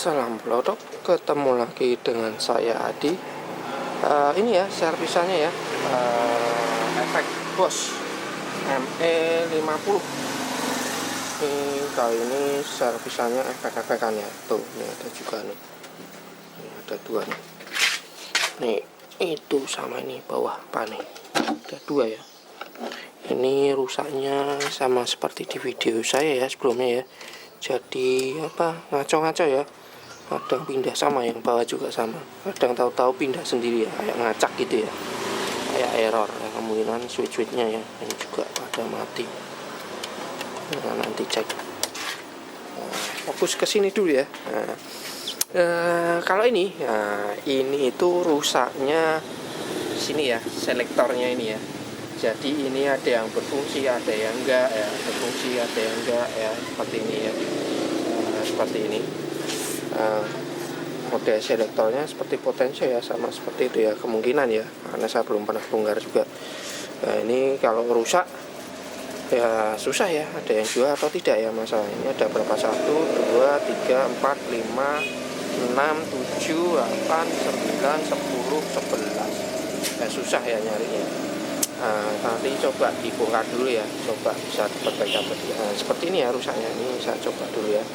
Salam Pelodok, ketemu lagi dengan saya Adi. Ini ya servisannya ya, efek Bosch ME50. Ini kali ini servisannya efek-efekannya. Tuh, ini ada juga nih. Ini ada dua nih. Nih, itu sama ini bawah pane. Ada dua ya. Ini rusaknya sama seperti di video saya ya sebelumnya ya. Jadi ngaco-ngaco ya. Kadang pindah sama, yang bawah juga sama. Kadang tahu-tahu pindah sendiri ya, kayak ngacak gitu ya. Kayak error ya, kemungkinan switch-switchnya ya. Ini juga pada mati. Nah, nanti cek. Fokus ke sini dulu ya. Kalau ini itu rusaknya sini ya, selektornya ini ya. Jadi ini ada yang berfungsi, ada yang enggak ya, berfungsi ada yang enggak ya, seperti ini ya. Seperti ini. Mode selektornya seperti potensio ya, sama seperti itu ya, kemungkinan ya, karena saya belum pernah bongkar juga. Nah, ini kalau rusak ya susah ya, ada yang jual atau tidak ya masalah. Ini ada berapa? 1, 2, 3, 4, 5, 6, 7, 8, 9, 10, 11 ya, susah ya nyarinya. Nanti coba dibongkar dulu ya, coba bisa dapat seperti ini ya rusaknya. Ini saya coba dulu ya.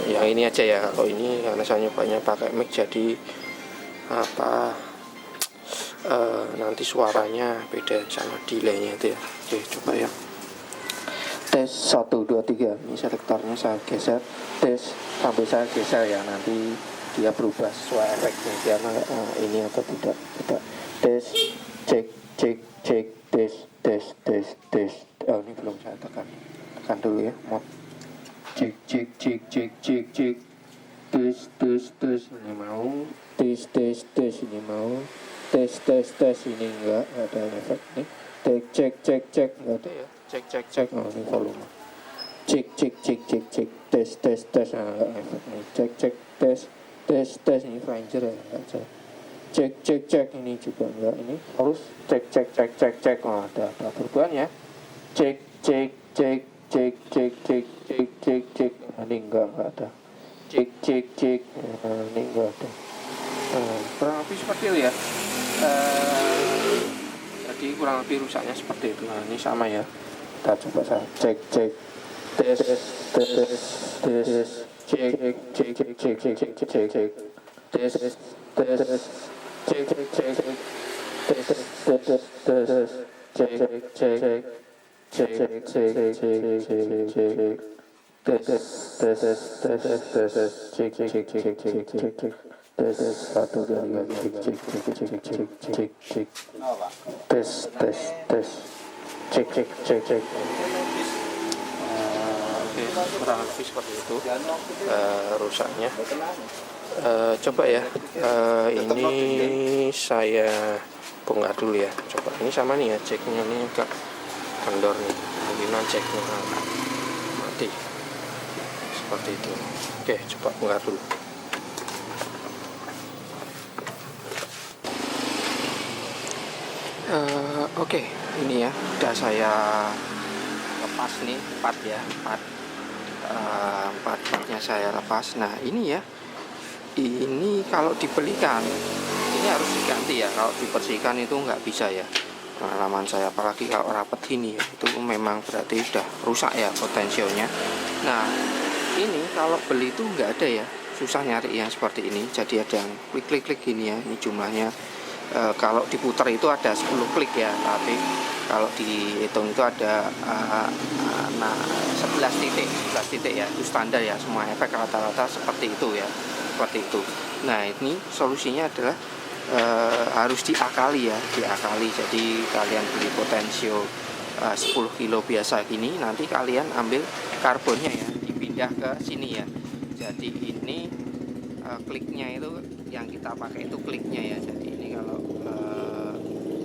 Yang ini aja ya, kalau ini karena saya nyobanya pakai mic, jadi nanti suaranya beda sama delaynya itu ya. Oke, coba ya. Tes 1, 2, 3. Ini selektornya saya geser, tes sampai saya geser ya, nanti dia berubah sesuai efeknya, biar ini atau tidak. Coba tes, cek, tes. Oh, ini belum saya tekan dulu ya, mod. Cek, tes, ini mau, tes, ini mau, tes, ini enggak ada efek nih. Cek, enggak ada ya, cek, oh ini volume, cek, tes, enggak efek nih, cek, tes, ini flanger ya, enggak ada. Cek, ini juga enggak, ini harus cek, oh ada perubahan ya, cek, ini enggak ada, cek, ini enggak ada. Kurang lebih seperti itu ya. Jadi kurang lebih rusaknya seperti itu. Nah, ini sama ya, kita coba saya cek, tes, cek. Oke, kurang lebih seperti itu rusaknya. Coba ya, ini saya bongkar dulu ya. Coba ini sama nih ya, ceknya ini agak kendor nih, kemungkinan ceknya mati seperti itu. Oke, coba bongkar dulu. Oke, ini ya udah saya lepas nih, partnya saya lepas. Nah ini ya, ini kalau dibelikan ini harus diganti ya, kalau dibersihkan itu nggak bisa ya, pengalaman saya. Apalagi kalau rapet ini ya, itu memang berarti sudah rusak ya potensionya. Nah ini kalau beli itu nggak ada ya, susah nyari yang seperti ini. Jadi ada yang klik gini ya, ini jumlahnya. Kalau diputar itu ada 10 klik ya, tapi kalau dihitung itu ada 11 titik ya, itu standar ya, semua efek rata-rata seperti itu ya, seperti itu. Nah ini solusinya adalah harus diakali ya, jadi kalian beli potensio 10 kilo biasa gini, nanti kalian ambil karbonnya ya, dipindah ke sini ya. Jadi ini kliknya itu yang kita pakai itu kliknya ya. Jadi ini kalau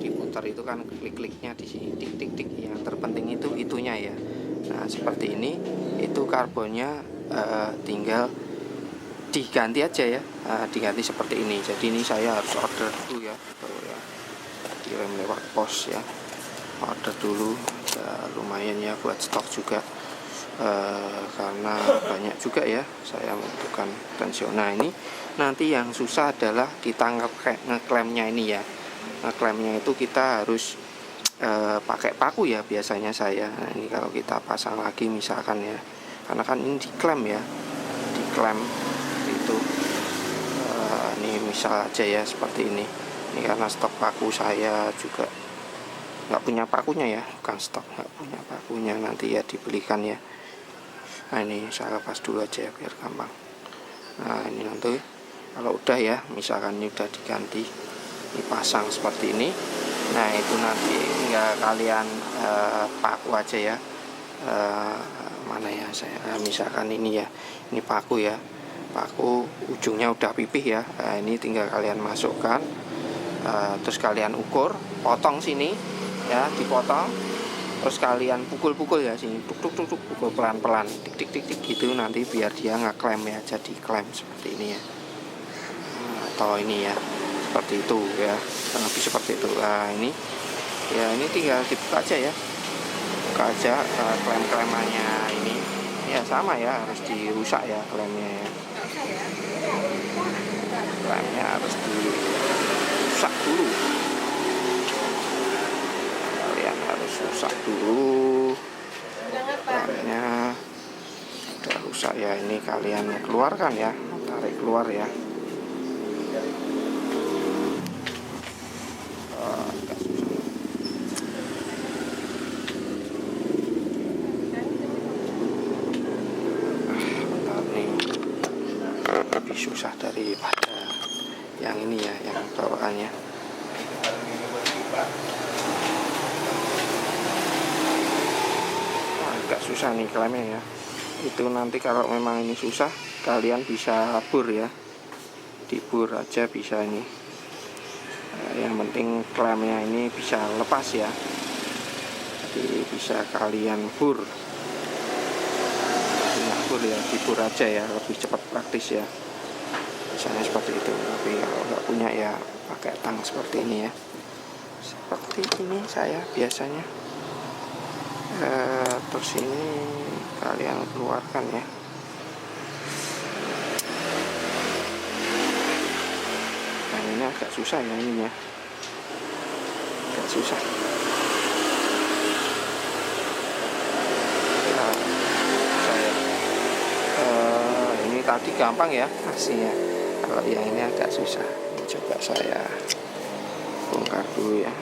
diputar itu kan klik-kliknya di sini, tik yang terpenting itu itunya ya. Nah seperti ini, itu karbonnya tinggal diganti aja ya, diganti seperti ini. Jadi ini saya harus order dulu ya, kirim lewat pos ya, order dulu ya, lumayan ya buat stok juga. karena banyak juga ya saya membutuhkan tensioner. Nah, ini nanti yang susah adalah ditangkap ngeklemnya ini ya. Ngeklemnya itu kita harus pakai paku ya biasanya saya. Nah, ini kalau kita pasang lagi misalkan ya, karena kan ini diklem ya, diklem itu. Ini misal aja ya seperti ini. Ini karena stok paku saya juga nggak punya pakunya ya, bukan stok, nggak punya pakunya, nanti ya dibelikan ya. Nah, ini saya lepas dulu aja ya biar gampang. Nah, ini nanti kalau udah ya, misalkan ini udah diganti, dipasang seperti ini. Nah, itu nanti tinggal kalian paku aja ya. Mana ya saya, misalkan ini ya, ini paku ya, paku ujungnya udah pipih ya. Nah, ini tinggal kalian masukkan, terus kalian ukur, potong sini ya, dipotong, terus kalian pukul-pukul ya sini, tuk tuk tuk tuk, pukul pelan-pelan, tik tik tik tik gitu, nanti biar dia ngeklem ya, jadi klem seperti ini ya. Atau ini ya, seperti itu ya, lebih seperti itu. Nah, ini ya, ini tinggal dibuka aja ya, buka aja klem-klemannya ini ya, sama ya, harus dirusak ya klemnya ya. Klemnya harus dirusak dulu, kalian harus rusak dulu klemnya. Udah rusak ya, ini kalian keluarkan ya, tarik keluar ya. Lebih susah daripada yang ini ya, yang bawaannya. Agak susah nih klemnya ya. Itu nanti kalau memang ini susah, kalian bisa bur ya, dibur aja bisa ini. Yang penting klemnya ini bisa lepas ya, jadi bisa kalian bur ya, dibur aja ya, lebih cepat, praktis ya, misalnya seperti itu. Tapi kalau nggak punya ya pakai tang seperti ini ya, seperti ini saya biasanya. Terus ini kalian keluarkan ya. Nah, ini agak susah ya ininya, agak susah. Ini tadi gampang ya aslinya, kalau yang ini agak susah. Coba saya bongkar dulu ya.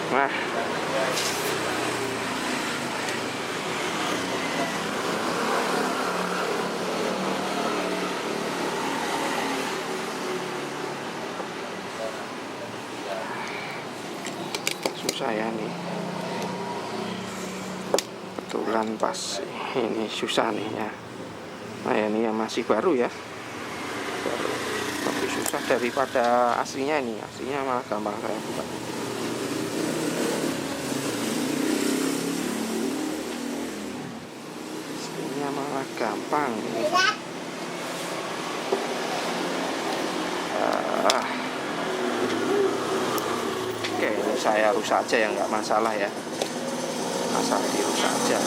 Nah, susah ya nih, kebetulan pas ini susah nih ya. Nah, ini yang masih baru ya, baru, lebih susah daripada aslinya. Ini aslinya malah gampang saya buka. Aslinya malah gampang ini. Oke, ini saya rusak aja ya, nggak masalah ya, asal dirusak aja.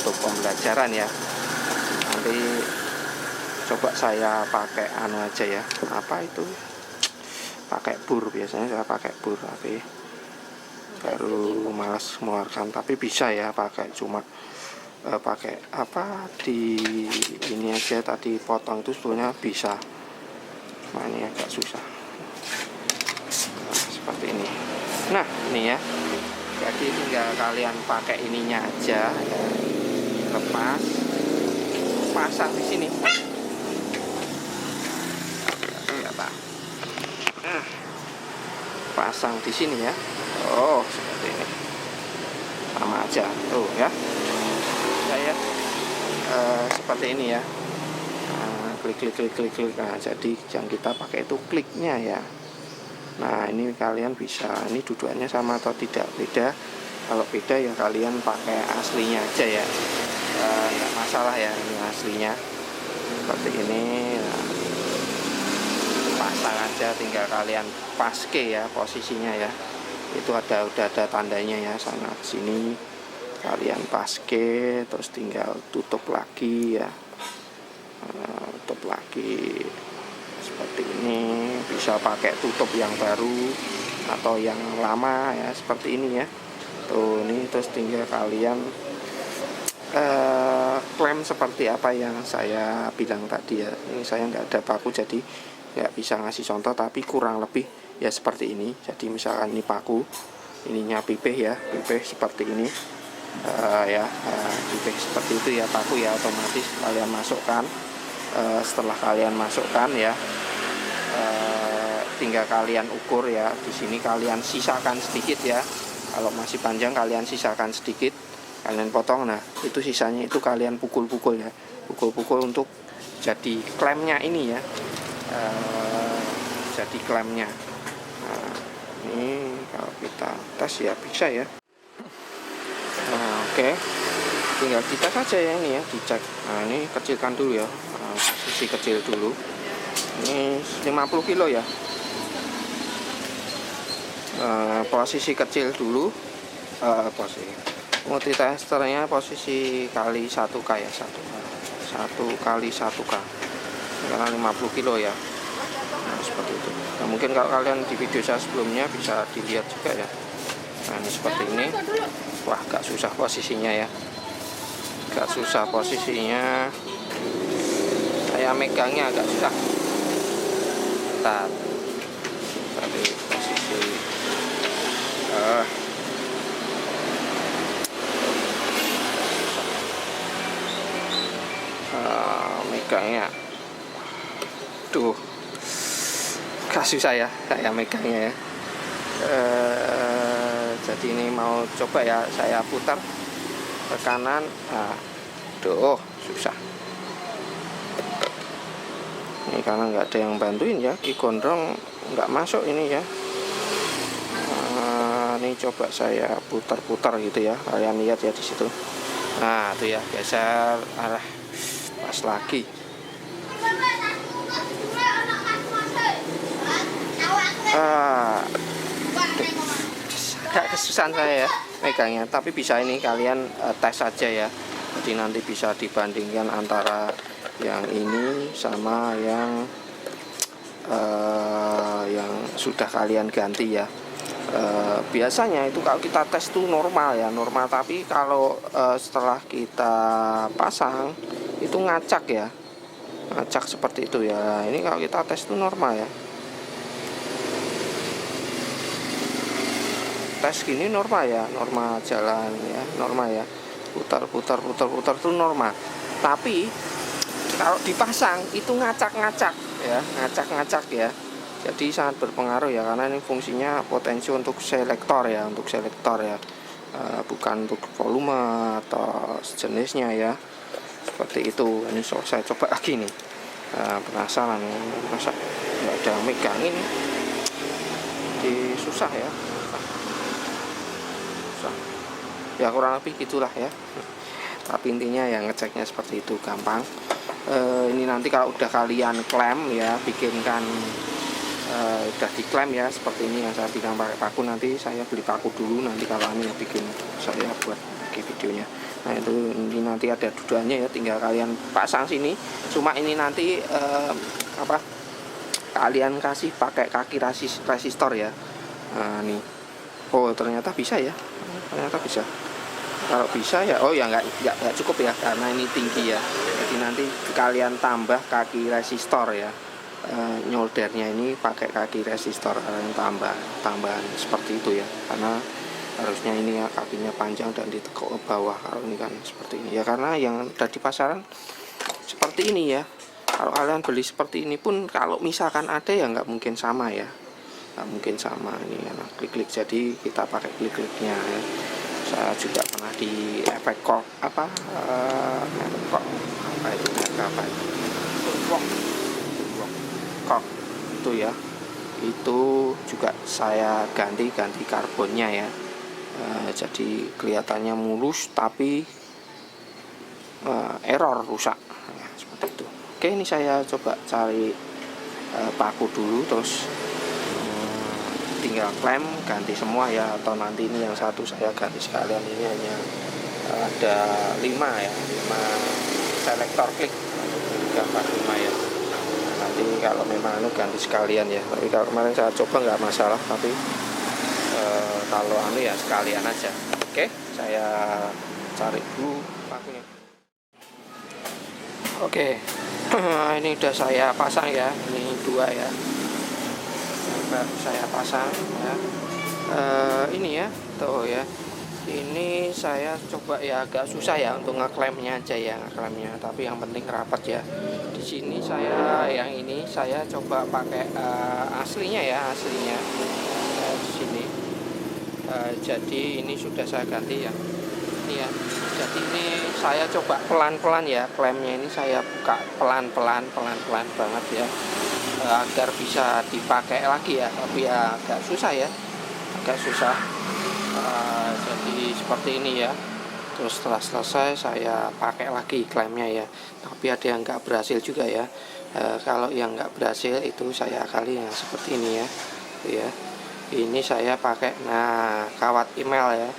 Untuk pembelajaran ya, nanti coba saya pakai anu aja ya, apa itu, pakai bur. Biasanya saya pakai bur, tapi baru malas mengeluarkan. Tapi bisa ya pakai, cuma pakai apa di ini aja tadi, potong itu sebetulnya bisa. Nah, ini agak susah. Nah, seperti ini. Nah, ini ya, jadi tinggal kalian pakai ininya aja ya. Lepas, pasang di sini. Nah, pasang di sini ya. Oh, seperti ini. Sama aja tuh ya. Saya seperti ini ya. Nah, klik. Nah, jadi yang kita pakai itu kliknya ya. Nah, ini kalian bisa, ini dudukannya sama atau tidak, beda. Kalau beda ya kalian pakai aslinya aja ya, nggak masalah ya, ini aslinya. seperti ini. Nah, pasang aja, tinggal kalian paske ya posisinya ya. Itu udah ada tandanya ya, sana sini kalian paske, terus tinggal tutup lagi ya. Tutup lagi seperti ini. Bisa pakai tutup yang baru atau yang lama ya, seperti ini ya. Tuh, ini terus tinggal kalian klaim seperti apa yang saya bilang tadi ya. Ini saya nggak ada paku jadi nggak bisa ngasih contoh, tapi kurang lebih ya seperti ini. Jadi misalkan ini paku, ininya pipih ya, pipih seperti ini ya, pipih seperti itu ya, paku ya, otomatis kalian masukkan. Setelah kalian masukkan ya, tinggal kalian ukur ya. Di sini kalian sisakan sedikit ya, kalau masih panjang kalian sisakan sedikit, kalian potong. Nah itu sisanya itu kalian pukul-pukul ya, pukul-pukul untuk jadi klemnya ini ya, jadi klemnya. Nah, ini kalau kita tes ya bisa ya. Nah oke, tinggal kita saja ya, ini ya dicek. Nah ini kecilkan dulu ya, posisi kecil dulu. Ini 50 kilo ya, posisi kecil dulu. Posisi multitesternya posisi kali 1K ya, 1 kali 1K karena 50 kilo ya. Nah seperti itu. Nah mungkin kalau kalian di video saya sebelumnya bisa dilihat juga ya. Nah ini seperti ini. Wah agak susah posisinya ya, agak susah posisinya, saya megangnya agak susah. Bentar, tadi posisi megangnya, tuh agak susah ya saya megangnya ya. Jadi ini mau coba ya, saya putar ke kanan. Nah, tuh susah. Ini karena nggak ada yang bantuin ya, Ki Gondrong nggak masuk ini ya. Ini coba saya putar-putar gitu ya, kalian lihat ya di situ. Nah itu ya, geser arah pas lagi. Agak kesusahan saya ya megangnya, tapi bisa ini kalian tes saja ya. Jadi nanti bisa dibandingkan antara yang ini sama yang sudah kalian ganti ya. Biasanya itu kalau kita tes tuh normal ya, normal, tapi kalau setelah kita pasang itu ngacak ya, ngacak seperti itu ya. Ini kalau kita tes tuh normal ya, tes gini normal ya, normal jalan ya, normal ya, putar tuh normal. Tapi kalau dipasang itu ngacak ya, ngacak ya. Jadi sangat berpengaruh ya, karena ini fungsinya potensi untuk selektor ya, untuk selektor ya, bukan untuk volume atau sejenisnya ya, seperti itu. Ini saya coba lagi nih, penasaran masa nggak ada megangin, jadi susah ya, susah ya, kurang lebih gitulah ya. Tapi intinya ya ngeceknya seperti itu, gampang. Ini nanti kalau udah kalian klaim ya, bikinkan udah diklaim ya seperti ini yang saya bilang pakai paku. Nanti saya beli paku dulu, nanti kalau ini ya bikin saya buat lagi videonya. Nah itu, ini nanti ada duduannya ya, tinggal kalian pasang sini. Cuma ini nanti kalian kasih pakai kaki resistor ya. Nah nih, oh ternyata bisa ya, ternyata bisa. Kalau bisa ya, oh ya nggak cukup ya, karena ini tinggi ya. Jadi nanti kalian tambah kaki resistor ya. Nyoldernya ini pakai kaki resistor, kalian tambahan seperti itu ya, karena harusnya ini ya kakinya panjang dan ditekuk ke bawah. Kalau ini kan seperti ini ya, karena yang ada di pasaran seperti ini ya. Kalau kalian beli seperti ini pun kalau misalkan ada ya nggak mungkin sama ya, nggak mungkin sama. Ini karena klik-klik, jadi kita pakai klik-kliknya ya. Saya juga pernah di efek kok apa itu kok itu ya, itu juga saya ganti karbonnya ya. Jadi kelihatannya mulus tapi error, rusak ya, seperti itu. Oke, ini saya coba cari paku dulu, terus tinggal klem ganti semua ya, atau nanti ini yang satu saya ganti sekalian. Ini hanya ada 5 ya, 5 selektor klik, 3, 4, 5 ya. Nanti kalau memang ganti sekalian ya, tapi kalau kemarin saya coba nggak masalah, tapi kalau ya sekalian aja. Oke, saya cari dulu pakunya. Oke, ini udah saya pasang ya, ini 2 ya, baru saya pasang ya. Ini ya, tuh ya, ini saya coba ya, agak susah ya untuk ngeklemnya aja ya, ngeklemnya, tapi yang penting rapat ya. Di sini saya yang ini saya coba pakai aslinya ya, aslinya di sini. Jadi ini sudah saya ganti ya, ini ya. Jadi ini saya coba pelan-pelan ya, klemnya ini saya buka pelan-pelan banget ya, agar bisa dipakai lagi ya, tapi ya agak susah ya, agak susah. Jadi seperti ini ya. Terus setelah selesai saya pakai lagi klemnya ya, tapi ada yang nggak berhasil juga ya. Kalau yang nggak berhasil itu saya kali yang seperti ini ya, ya. Ini saya pakai kawat email ya,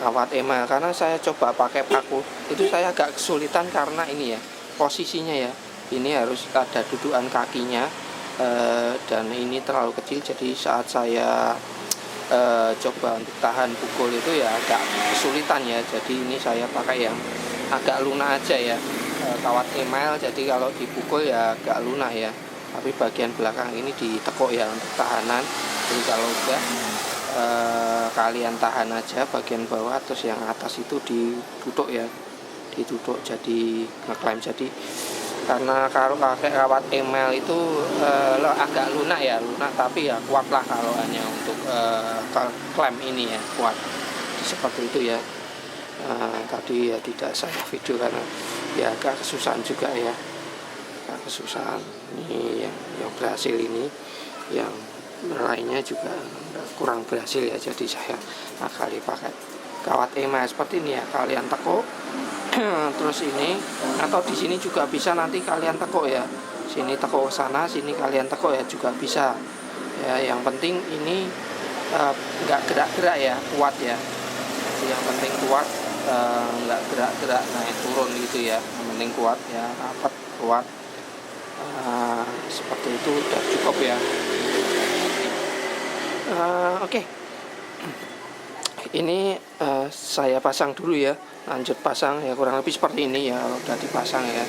kawat email, karena saya coba pakai paku itu saya agak kesulitan karena ini ya, posisinya ya, ini harus ada dudukan kakinya, dan ini terlalu kecil, jadi saat saya coba untuk tahan pukul itu ya agak kesulitan ya. Jadi ini saya pakai yang agak lunak aja ya, kawat email, jadi kalau dipukul ya agak lunak ya, tapi bagian belakang ini ditekuk ya untuk tahanan. Jadi kalau udah kalian tahan aja bagian bawah, terus yang atas itu ditutup ya, ditutup jadi ngeklaim. Jadi karena kalau pakai kawat email itu agak lunak ya, lunak, tapi ya kuat lah kalau hanya untuk klaim ini ya, kuat seperti itu ya. Tadi ya tidak saya video karena ya agak kesusahan juga ya, agak kesusahan. Ini yang berhasil, ini yang lainnya juga kurang berhasil ya, jadi saya kali pakai kawat email seperti ini ya, kalian tekuk terus ini, atau di sini juga bisa nanti kalian tekuk ya, sini tekuk sana, sini kalian tekuk ya juga bisa ya. Yang penting ini nggak gerak-gerak ya, kuat ya. Jadi yang penting kuat, nggak gerak-gerak naik turun gitu ya, yang penting kuat ya, rapat, kuat. Seperti itu udah cukup ya. Oke. Ini saya pasang dulu ya, lanjut pasang ya, kurang lebih seperti ini ya. Kalau udah dipasang ya,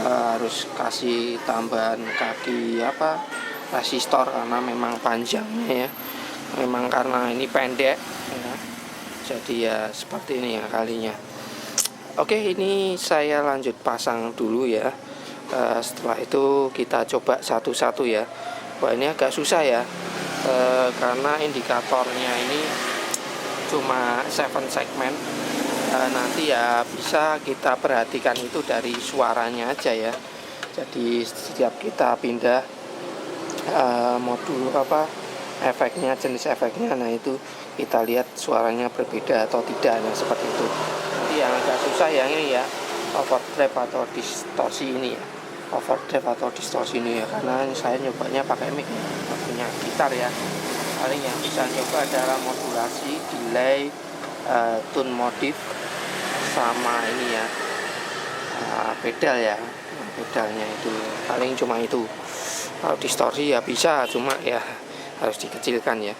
harus kasih tambahan kaki resistor, karena memang panjangnya ya, memang karena ini pendek ya, jadi ya seperti ini ya kalinya. Oke, ini saya lanjut pasang dulu ya. Setelah itu kita coba satu-satu ya. Wah, ini agak susah ya, karena indikatornya ini cuma 7 segmen. Nanti ya bisa kita perhatikan itu dari suaranya aja ya. Jadi setiap kita pindah modul efeknya, jenis efeknya, nah itu kita lihat suaranya berbeda atau tidak, nah seperti itu. Nanti yang agak susah yang ini ya, overdrive atau distorsi ini ya, overdrive atau distorsi ini ya, karena saya nyobanya pakai mic, punya gitar ya. Paling yang bisa coba adalah modulasi, delay, tune modif, sama ini ya, pedal ya, pedalnya itu paling cuma itu. Kalau distorsi ya bisa, cuma ya harus dikecilkan ya,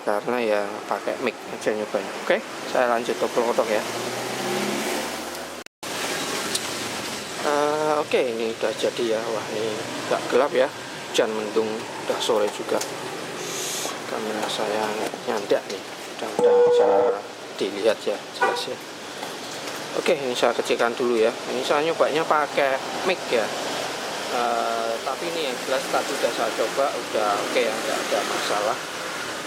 karena ya pakai mic aja nyobanya. Oke, saya lanjut oprek-oprek ya. Oke, ini udah jadi ya. Wah, ini agak gelap ya, hujan mendung, udah sore juga. Kamera saya nyandak nih, udah bisa dilihat ya, jelas ya. Oke, ini saya kecilkan dulu ya. Ini saya nyobanya pakai mic ya, tapi ini yang jelas tadi udah saya coba, udah oke ya, nggak ada masalah,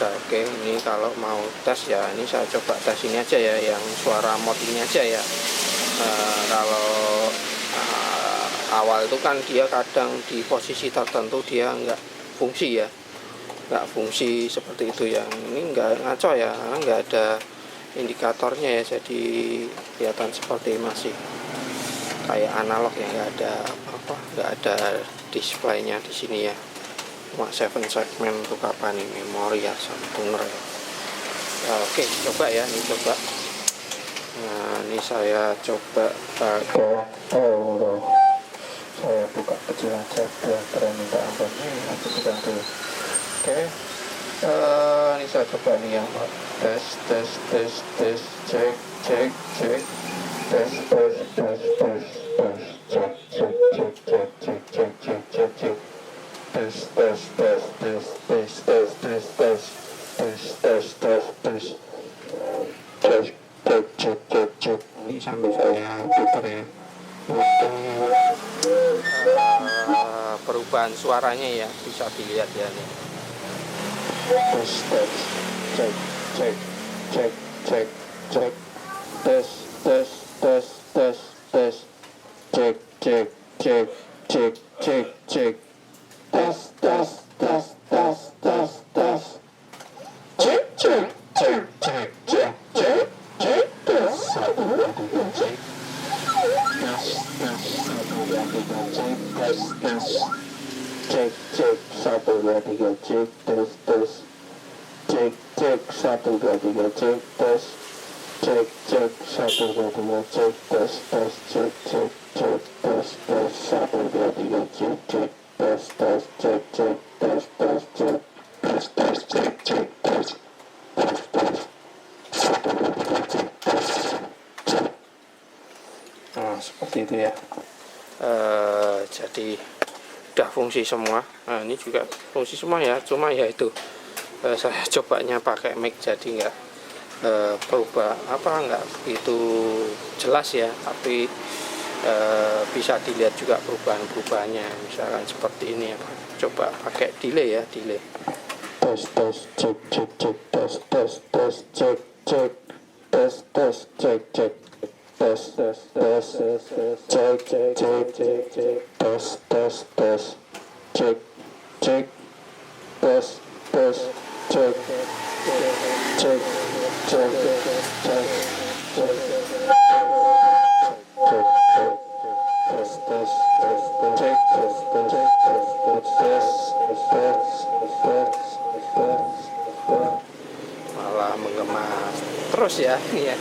udah oke. Ini kalau mau tes ya, ini saya coba tes ini aja ya, yang suara mod ini aja ya. Kalau awal itu kan dia kadang di posisi tertentu dia nggak fungsi ya, nggak fungsi seperti itu ya. Ini nggak ngaco ya, karena nggak ada indikatornya ya, jadi kelihatan seperti masih kayak analog ya, nggak ada displaynya di sini ya, cuma 7 segmen untuk apa nih, memori ya sama tuner ya. Oke, coba ya, ini coba. Nah, ini saya coba pakai saya buka kecil aja biar keren, minta ampun. Aku sedang dulu. Oke, ini saya coba nih ya, tes cek tes cek ini sambil saya putar ya. Perubahan suaranya ya bisa dilihat ya nih. Nah, seperti itu ya. Jadi udah fungsi semua. Nah, ini juga fungsi semua ya, cuma ya itu saya cobanya pakai mic jadi nggak berubah nggak begitu jelas ya, tapi bisa dilihat juga perubahannya, misalkan seperti ini ya. Coba pakai delay ya, delay. Malah menggema terus ya ini ya.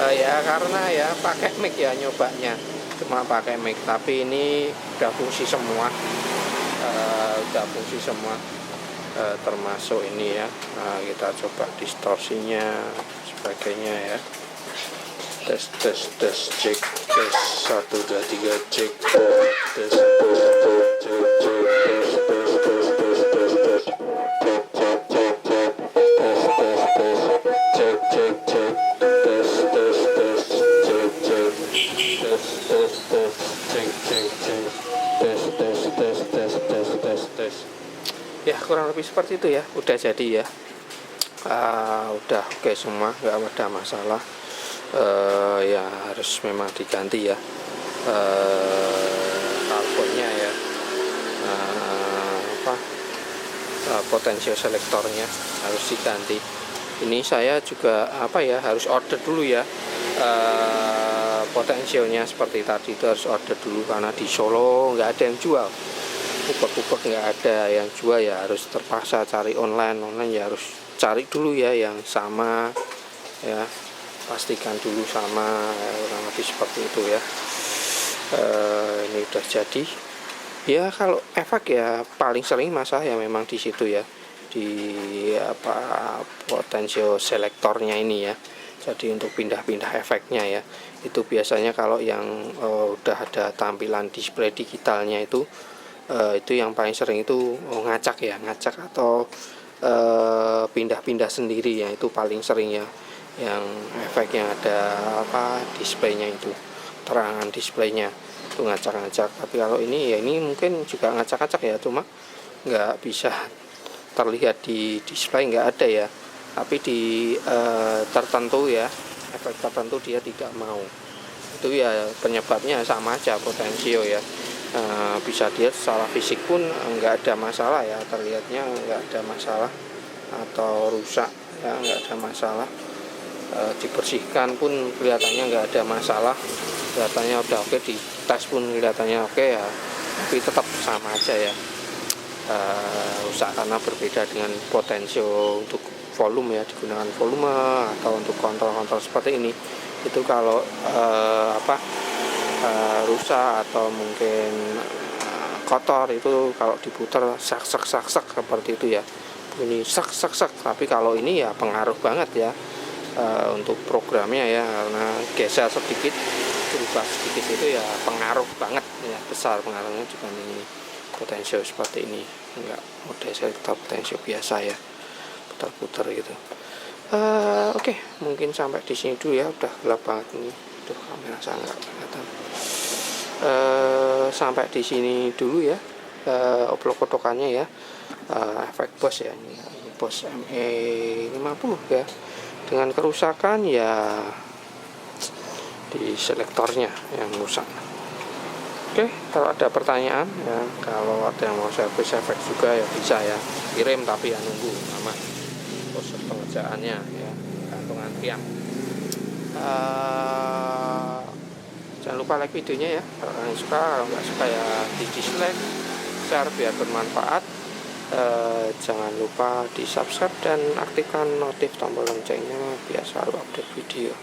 Ya karena ya pakai mic ya nyobanya, cuma pakai mic, tapi ini udah fungsi semua, termasuk ini ya. Nah, kita coba distorsinya sebagainya ya. Tes cek 1 2 3 cek tes ya, kurang lebih seperti itu ya. Udah jadi ya, udah oke semua, nggak ada masalah. Ya harus memang diganti ya karbonnya ya, potential selektornya harus diganti. Ini saya juga harus order dulu ya, potensialnya seperti tadi itu harus order dulu, karena di Solo nggak ada yang jual, kubek nggak ada yang jual ya, harus terpaksa cari online ya, harus cari dulu ya yang sama ya, pastikan dulu sama ya, kurang lebih seperti itu ya. Ini udah jadi ya. Kalau efek ya paling sering masalah ya memang di situ ya, di potential selektornya ini ya. Jadi untuk pindah-pindah efeknya ya, itu biasanya kalau yang udah ada tampilan display digitalnya itu yang paling sering itu ngacak atau pindah-pindah sendiri ya, itu paling sering ya, yang efeknya ada displaynya itu, terangan displaynya itu ngacak-ngacak. Tapi kalau ini ya, ini mungkin juga ngacak-ngacak ya, cuma nggak bisa terlihat di display, nggak ada ya, tapi di tertentu ya, efek tertentu dia tidak mau. Itu ya penyebabnya sama aja, potensio ya. Bisa dilihat secara fisik pun nggak ada masalah ya, terlihatnya nggak ada masalah atau rusak ya, nggak ada masalah. dibersihkan pun kelihatannya nggak ada masalah, kelihatannya udah oke, di tes pun kelihatannya oke ya, tapi tetap sama aja ya, rusak karena berbeda dengan potensio untuk volume ya, digunakan volume atau untuk kontrol-kontrol seperti ini. Itu kalau rusak atau mungkin kotor itu kalau diputar sak seperti itu ya, bunyi sak. Tapi kalau ini ya pengaruh banget ya untuk programnya ya, karena geser sedikit, berubah sedikit itu ya pengaruh banget ya, besar pengaruhnya dibanding ini potensio seperti ini, enggak mode selektor potensio biasa ya, putar-putar gitu. Oke, mungkin sampai di sini dulu ya, udah gelap banget ini. Tuh kamera saya nggak kelihatan. Sampai di sini dulu ya, oplok kotokannya ya, efek Bosch ya, ini Bosch ME50 ya, dengan kerusakan ya di selektornya yang rusak. Oke, kalau ada pertanyaan ya, kalau ada yang mau servis efek juga ya bisa ya kirim, tapi ya nunggu lama proses pengerjaannya ya, gantungan tiang. Jangan lupa like videonya ya kalau kalian suka, kalau nggak suka ya di dislike, share biar bermanfaat. Jangan lupa di subscribe dan aktifkan notif tombol loncengnya biar selalu update video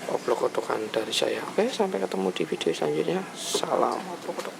oplok kotokan dari saya. Oke, sampai ketemu di video selanjutnya. Salam oplok kotok.